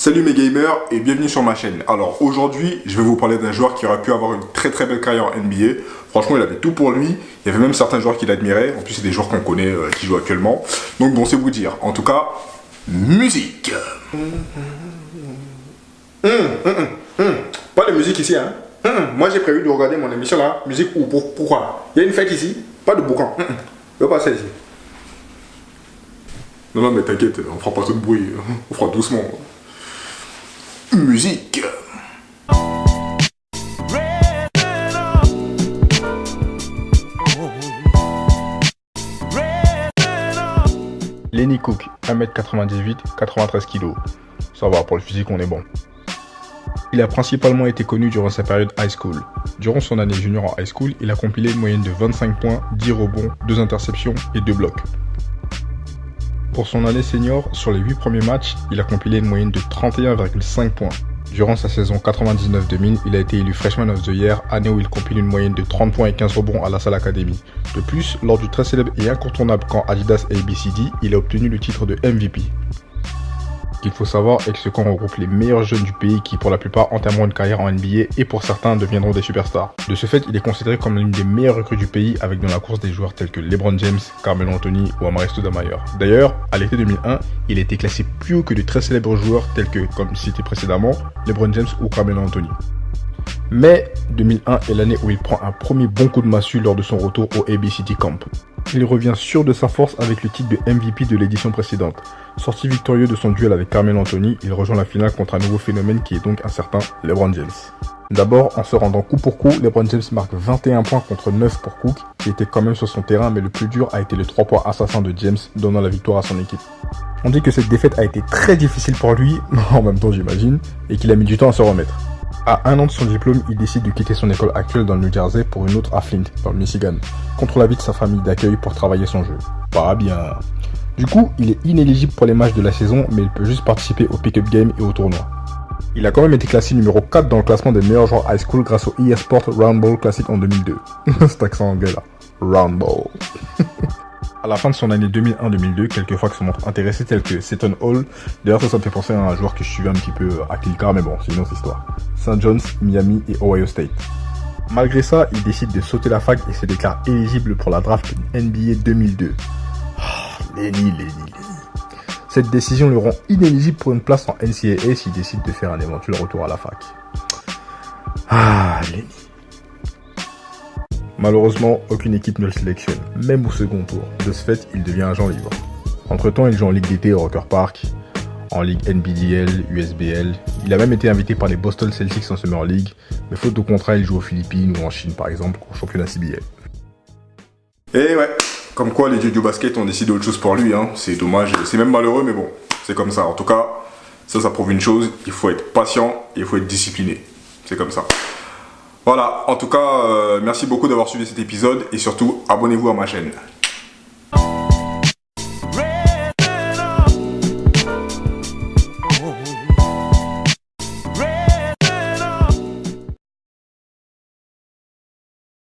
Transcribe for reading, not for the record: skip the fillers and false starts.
Salut mes gamers et bienvenue sur ma chaîne. Alors aujourd'hui, je vais vous parler d'un joueur qui aurait pu avoir une très belle carrière en NBA. Franchement, il avait tout pour lui. Il y avait même certains joueurs qui l'admiraient. En plus, c'est des joueurs qu'on connaît qui jouent actuellement. Donc bon, c'est vous dire. En tout cas, musique. Pas de musique ici, hein. Moi, j'ai prévu de regarder mon émission là. Musique ou pourquoi? Il y a une fête ici. Pas de boucan. Je veux pas ça ici. Non, mais t'inquiète, on fera pas tout de bruit. On fera doucement. Musique. Lenny Cook, 1m98, 93 kg. Ça va, pour le physique, on est bon. Il a principalement été connu durant sa période high school. Durant son année junior en high school, il a compilé une moyenne de 25 points, 10 rebonds, 2 interceptions et 2 blocs. Pour son année senior, sur les 8 premiers matchs, il a compilé une moyenne de 31,5 points. Durant sa saison 99-2000, il a été élu Freshman of the Year, année où il compile une moyenne de 30 points et 15 rebonds à la Salle Academy. De plus, lors du très célèbre et incontournable camp Adidas ABCD, il a obtenu le titre de MVP. Ce qu'il faut savoir est que ce camp regroupe les meilleurs jeunes du pays qui pour la plupart entameront une carrière en NBA et pour certains deviendront des superstars. De ce fait, il est considéré comme l'une des meilleures recrues du pays avec dans la course des joueurs tels que LeBron James, Carmelo Anthony ou Amar'e Stoudemire. D'ailleurs, à l'été 2001, il a été classé plus haut que de très célèbres joueurs tels que, comme cité précédemment, LeBron James ou Carmelo Anthony. Mais 2001 est l'année où il prend un premier bon coup de massue lors de son retour au ABCD Camp. Il revient sûr de sa force avec le titre de MVP de l'édition précédente. Sorti victorieux de son duel avec Carmelo Anthony, il rejoint la finale contre un nouveau phénomène qui est donc un certain LeBron James. D'abord, en se rendant coup pour coup, LeBron James marque 21 points contre 9 pour Cook, qui était quand même sur son terrain, mais le plus dur a été le 3 points assassin de James, donnant la victoire à son équipe. On dit que cette défaite a été très difficile pour lui, en même temps j'imagine, et qu'il a mis du temps à se remettre. À 1 an de son diplôme, il décide de quitter son école actuelle dans le New Jersey pour une autre à Flint, dans le Michigan, contre l'avis de sa famille d'accueil pour travailler son jeu. Pas bien. Du coup, il est inéligible pour les matchs de la saison, mais il peut juste participer au pick-up game et au tournoi. Il a quand même été classé numéro 4 dans le classement des meilleurs joueurs high school grâce au eSport Round Ball Classic en 2002. Cet accent anglais là. Round Ball. À la fin de son année 2001-2002, quelques facts se montrent intéressés tels que Seton Hall. D'ailleurs ça me fait penser à un joueur que je suivais un petit peu à Kilcar, mais bon, c'est une autre histoire. St. John's, Miami et Ohio State. Malgré ça, il décide de sauter la fac et se déclare éligible pour la draft NBA 2002. Lenny. Cette décision le rend inéligible pour une place en NCAA s'il décide de faire un éventuel retour à la fac. Lenny. Malheureusement, aucune équipe ne le sélectionne, même au second tour. De ce fait, il devient agent libre. Entre-temps, il joue en Ligue d'été au Rocker Park, en Ligue NBDL, USBL. Il a même été invité par les Boston Celtics en Summer League, mais faute de contrat, il joue aux Philippines ou en Chine par exemple, au championnat CBL. Et ouais, comme quoi les dieux du basket ont décidé autre chose pour lui, hein. C'est dommage, c'est même malheureux, mais bon, c'est comme ça. En tout cas, ça prouve une chose, il faut être patient et il faut être discipliné. C'est comme ça. Voilà, en tout cas, merci beaucoup d'avoir suivi cet épisode et surtout, abonnez-vous à ma chaîne.